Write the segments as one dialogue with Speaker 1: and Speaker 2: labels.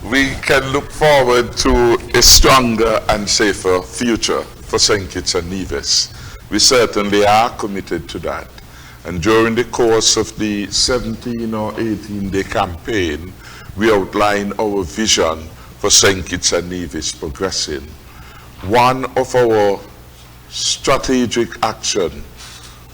Speaker 1: we can look forward to a stronger and safer future for St. Kitts and Nevis. We certainly are committed to that. And during the course of the 17 or 18-day campaign, we outline our vision for St. Kitts and Nevis progressing. One of our strategic action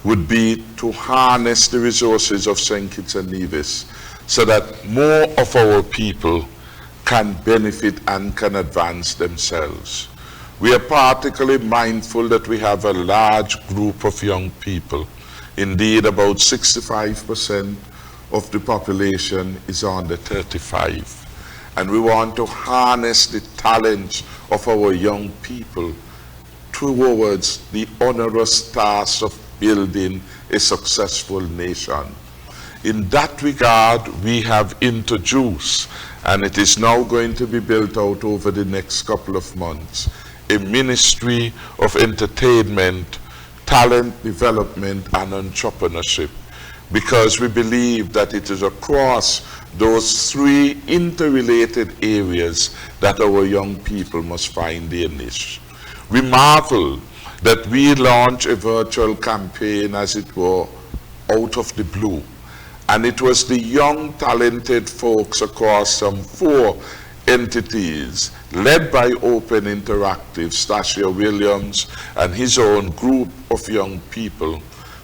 Speaker 1: would be to harness the resources of St. Kitts and Nevis so that more of our people can benefit and can advance themselves. We are particularly mindful that we have a large group of young people. Indeed, about 65% of the population is under 35. And we want to harness the talents of our young people towards the onerous task of building a successful nation. In that regard, we have introduced, and it is now going to be built out over the next couple of months, a Ministry of Entertainment, Talent Development and Entrepreneurship, because we believe that it is across those three interrelated areas that our young people must find their niche. We marvel that we launch a virtual campaign, as it were, out of the blue. And it was the young, talented folks across some 4 entities, led by Open Interactive, Stacia Williams, and his own group of young people,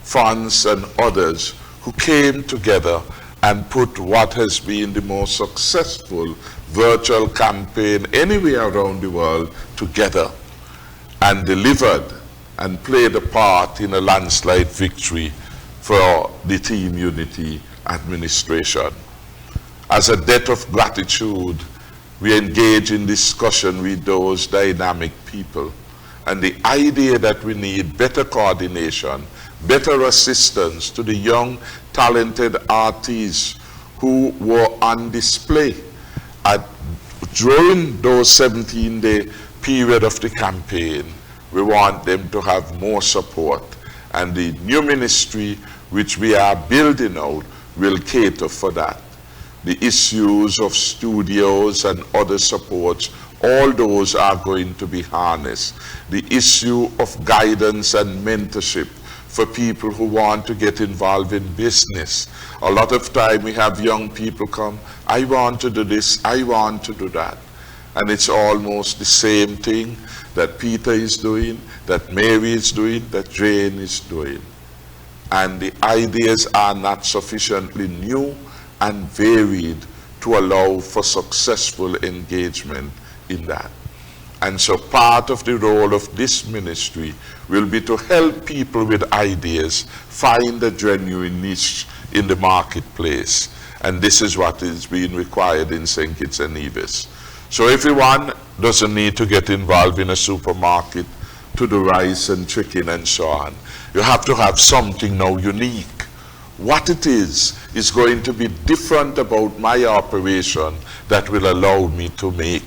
Speaker 1: funds and others, who came together and put what has been the most successful virtual campaign anywhere around the world together, and delivered and played a part in a landslide victory for the Team Unity administration. As a debt of gratitude, we engage in discussion with those dynamic people, and the idea that we need better coordination, better assistance to the young, talented artists who were on display during those 17-day period of the campaign. We want them to have more support, and the new ministry which we are building out will cater for that. The issues of studios and other supports, all those are going to be harnessed. The issue of guidance and mentorship for people who want to get involved in business. A lot of time we have young people come, I want to do this, I want to do that. And it's almost the same thing that Peter is doing, that Mary is doing, that Jane is doing. And the ideas are not sufficiently new and varied to allow for successful engagement in that. And so part of the role of this ministry will be to help people with ideas find a genuine niche in the marketplace. And this is what is being required in St. Kitts and Nevis. So everyone doesn't need to get involved in a supermarket to do rice and chicken and so on. You have to have something now unique. What it is going to be different about my operation that will allow me to make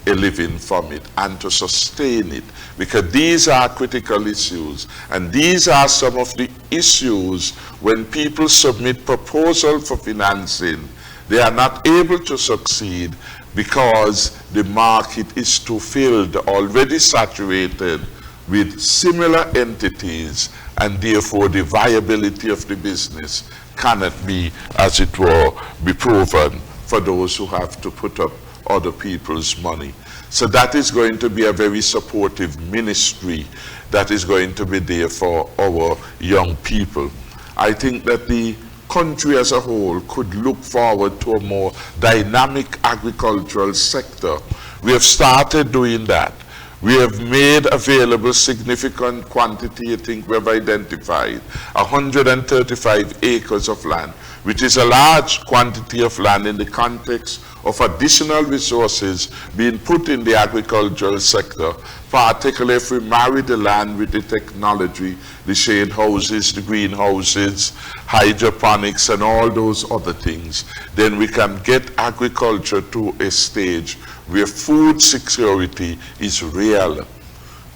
Speaker 1: a living from it and to sustain it, because these are critical issues, and these are some of the issues when people submit proposal for financing. They are not able to succeed because the market is too filled, already saturated with similar entities, and therefore the viability of the business cannot be, as it were, be proven for those who have to put up other people's money. So that is going to be a very supportive ministry that is going to be there for our young people. I think that the country as a whole could look forward to a more dynamic agricultural sector. We have started doing that. We have made available significant quantity. I think we have identified 135 acres of land, which is a large quantity of land in the context of additional resources being put in the agricultural sector, particularly if we marry the land with the technology, the shade houses, the greenhouses, hydroponics, and all those other things. Then we can get agriculture to a stage where food security is real.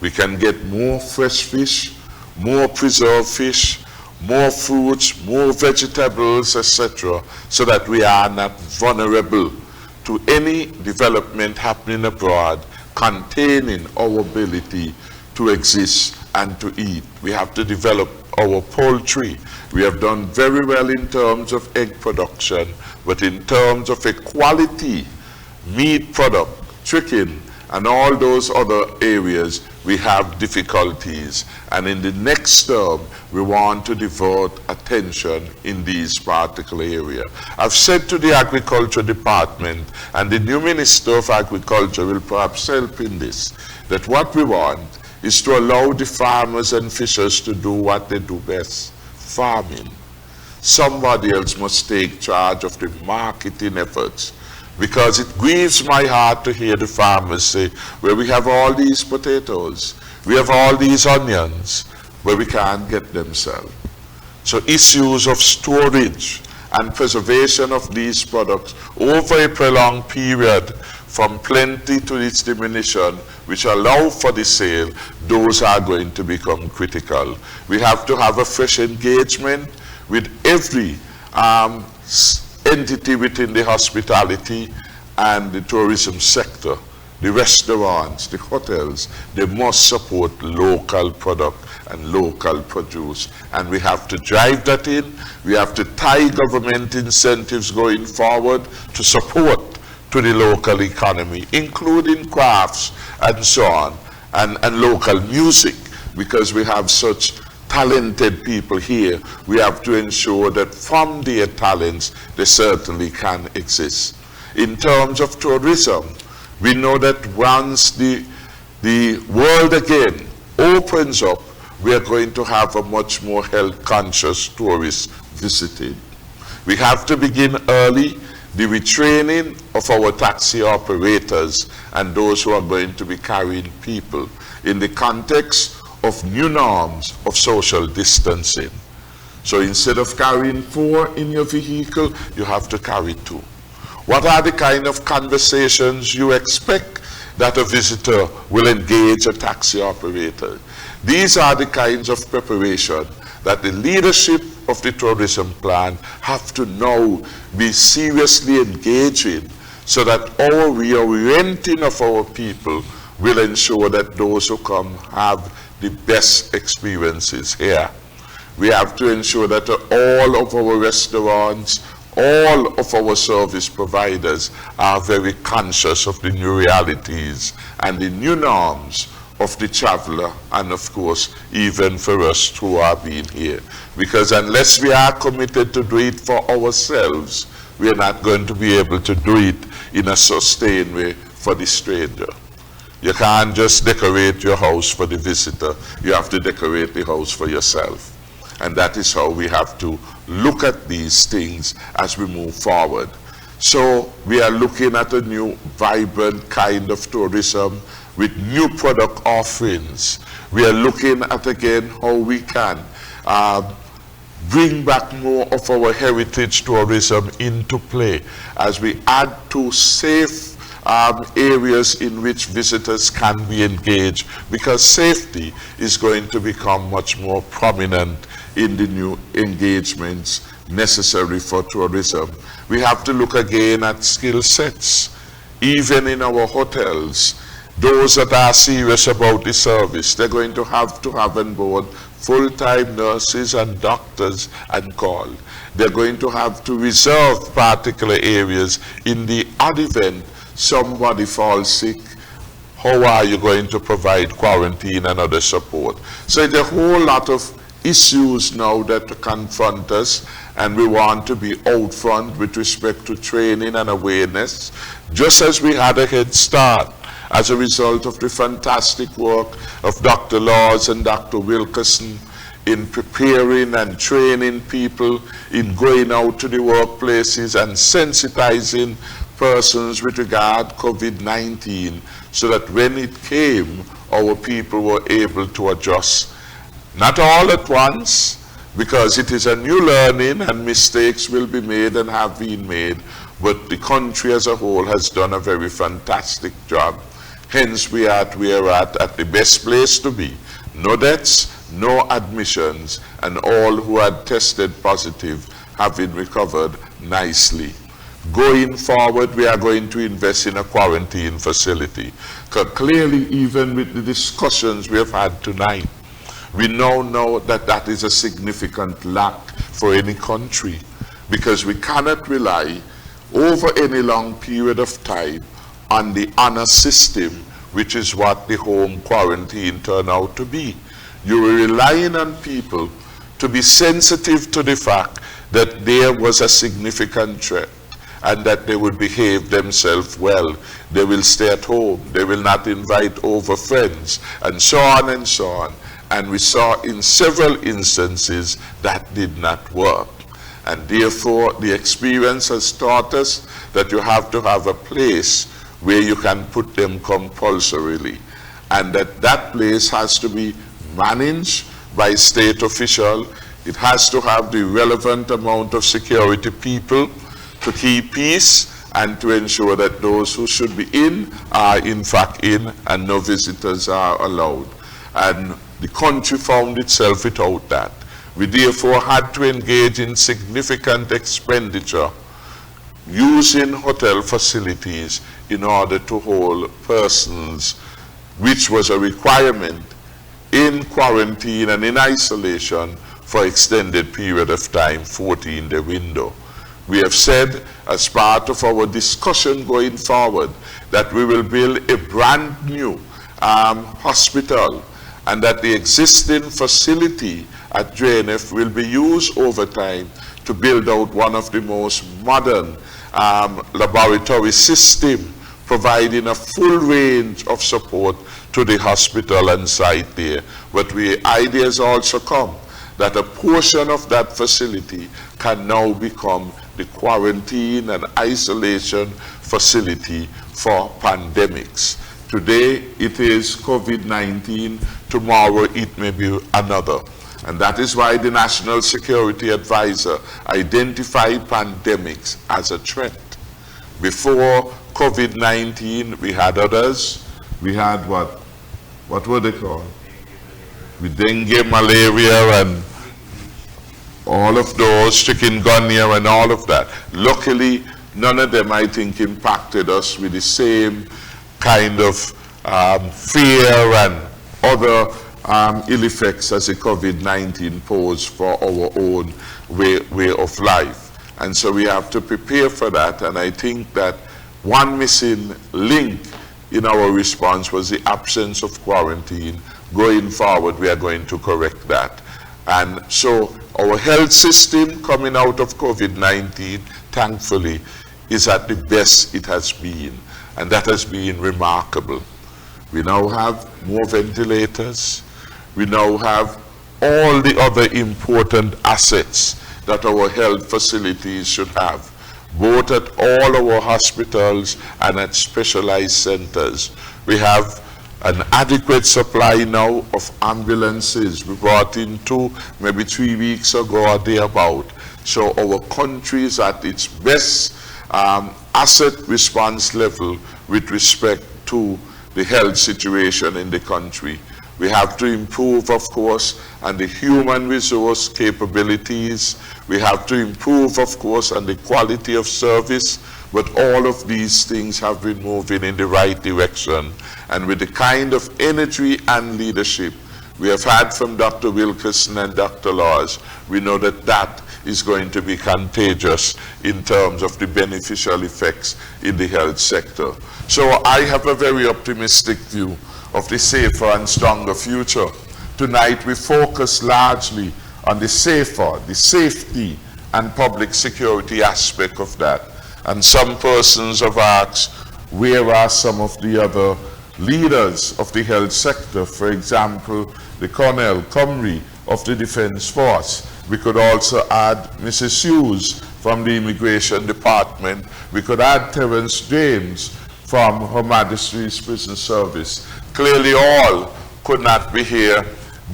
Speaker 1: We can get more fresh fish, more preserved fish, more fruits, more vegetables, etc., so that we are not vulnerable to any development happening abroad containing our ability to exist and to eat. We have to develop our poultry. We have done very well in terms of egg production, but in terms of a quality meat product, chicken, and all those other areas, we have difficulties. And in the next term, we want to devote attention in these particular areas. I've said to the Agriculture Department, and the new Minister of Agriculture will perhaps help in this, that what we want is to allow the farmers and fishers to do what they do best, farming. Somebody else must take charge of the marketing efforts, because it grieves my heart to hear the farmers say, well, we have all these potatoes, we have all these onions, but we can't get them sold. So issues of storage and preservation of these products over a prolonged period, from plenty to its diminution, which allow for the sale, those are going to become critical. We have to have a fresh engagement with every entity within the hospitality and the tourism sector. The restaurants, the hotels, they must support local product and local produce. And we have to drive that in. We have to tie government incentives going forward to support to the local economy, including crafts and so on, and local music, because we have such talented people here. We have to ensure that from their talents, they certainly can exist. In terms of tourism, we know that once the world again opens up, we are going to have a much more health-conscious tourist visiting. We have to begin early the retraining of our taxi operators and those who are going to be carrying people in the context of new norms of social distancing. So instead of carrying 4 in your vehicle, you have to carry 2. What are the kind of conversations you expect that a visitor will engage a taxi operator? These are the kinds of preparation that the leadership of the tourism plan have to now be seriously engaging, so that our reorienting of our people will ensure that those who come have the best experiences here. We have to ensure that all of our restaurants, all of our service providers are very conscious of the new realities and the new norms of the traveler, and of course even for us who are being here. Because unless we are committed to do it for ourselves, we are not going to be able to do it in a sustained way for the stranger. You can't just decorate your house for the visitor. You have to decorate the house for yourself. And that is how we have to look at these things as we move forward. So we are looking at a new vibrant kind of tourism with new product offerings. We are looking at again how we can bring back more of our heritage tourism into play as we add to safe areas in which visitors can be engaged, because safety is going to become much more prominent in the new engagements necessary for tourism. We have to look again at skill sets, even in our hotels. Those that are serious about the service, they're going to have on board full-time nurses and doctors and call. They're going to have to reserve particular areas in the odd event somebody falls sick. How are you going to provide quarantine and other support? So there's a whole lot of issues now that confront us, and we want to be out front with respect to training and awareness, just as we had a head start as a result of the fantastic work of Dr. Laws and Dr. Wilkerson in preparing and training people in going out to the workplaces and sensitizing persons with regard to COVID-19, so that when it came, our people were able to adjust. Not all at once, because it is a new learning and mistakes will be made and have been made, but the country as a whole has done a very fantastic job. Hence we are at the best place to be. No deaths, no admissions, and all who had tested positive have been recovered nicely. Going forward, we are going to invest in a quarantine facility. Because clearly, even with the discussions we have had tonight, we now know that that is a significant lack for any country, because we cannot rely over any long period of time on the honor system, which is what the home quarantine turned out to be. You were relying on people to be sensitive to the fact that there was a significant threat and that they would behave themselves well. They will stay at home. They will not invite over friends, and so on and so on. And we saw in several instances that did not work. And therefore, the experience has taught us that you have to have a place where you can put them compulsorily. And that place has to be managed by state official. It has to have the relevant amount of security people to keep peace and to ensure that those who should be in are in fact in, and no visitors are allowed. And the country found itself without that. We therefore had to engage in significant expenditure using hotel facilities in order to hold persons, which was a requirement, in quarantine and in isolation for extended period of time, 14-day window. We have said, as part of our discussion going forward, that we will build a brand new hospital, and that the existing facility at JNF will be used over time to build out one of the most modern laboratory system, providing a full range of support to the hospital and site there. But ideas also come that a portion of that facility can now become the quarantine and isolation facility for pandemics. Today it is COVID-19, tomorrow it may be another. And that is why the National Security Advisor identified pandemics as a threat. Before COVID-19, we had others. We had what were they called? With dengue, malaria, and all of those, chikungunya and all of that. Luckily, none of them, I think, impacted us with the same kind of fear and other ill effects as the COVID-19 posed for our own way of life. And so we have to prepare for that. And I think that one missing link in our response was the absence of quarantine. Going forward, we are going to correct that. And so our health system coming out of COVID-19, thankfully, is at the best it has been. And that has been remarkable. We now have more ventilators. We now have all the other important assets that our health facilities should have, both at all our hospitals and at specialized centers. We have an adequate supply now of ambulances. We brought in 2, maybe 3 weeks ago or thereabout. So our country is at its best asset response level with respect to the health situation in the country. We have to improve, of course, on the human resource capabilities. We have to improve, of course, on the quality of service. But all of these things have been moving in the right direction. And with the kind of energy and leadership we have had from Dr. Wilkerson and Dr. Laws, we know that that is going to be contagious in terms of the beneficial effects in the health sector. So I have a very optimistic view of the safer and stronger future. Tonight we focus largely on the safety and public security aspect of that. And some persons have asked, where are some of the other leaders of the health sector? For example, the Colonel Comrie of the Defense Force. We could also add Mrs. Hughes from the Immigration Department. We could add Terence James from Her Majesty's Prison Service. Clearly all could not be here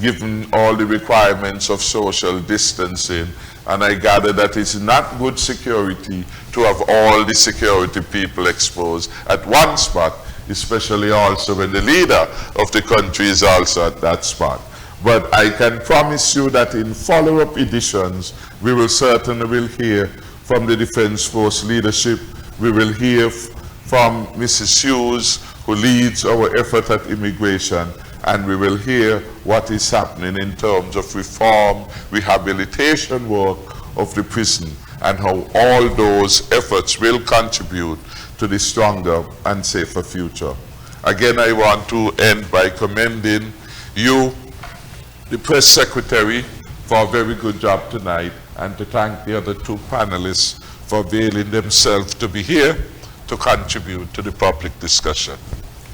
Speaker 1: given all the requirements of social distancing. And I gather that it's not good security to have all the security people exposed at one spot, especially also when the leader of the country is also at that spot. But I can promise you that in follow-up editions, we will certainly hear from the Defense Force leadership. We will hear from Mrs. Hughes, who leads our effort at immigration, and we will hear what is happening in terms of reform, rehabilitation work of the prison, and how all those efforts will contribute to the stronger and safer future. Again, I want to end by commending you, the press secretary, for a very good job tonight, and to thank the other two panelists for availing themselves to be here to contribute to the public discussion.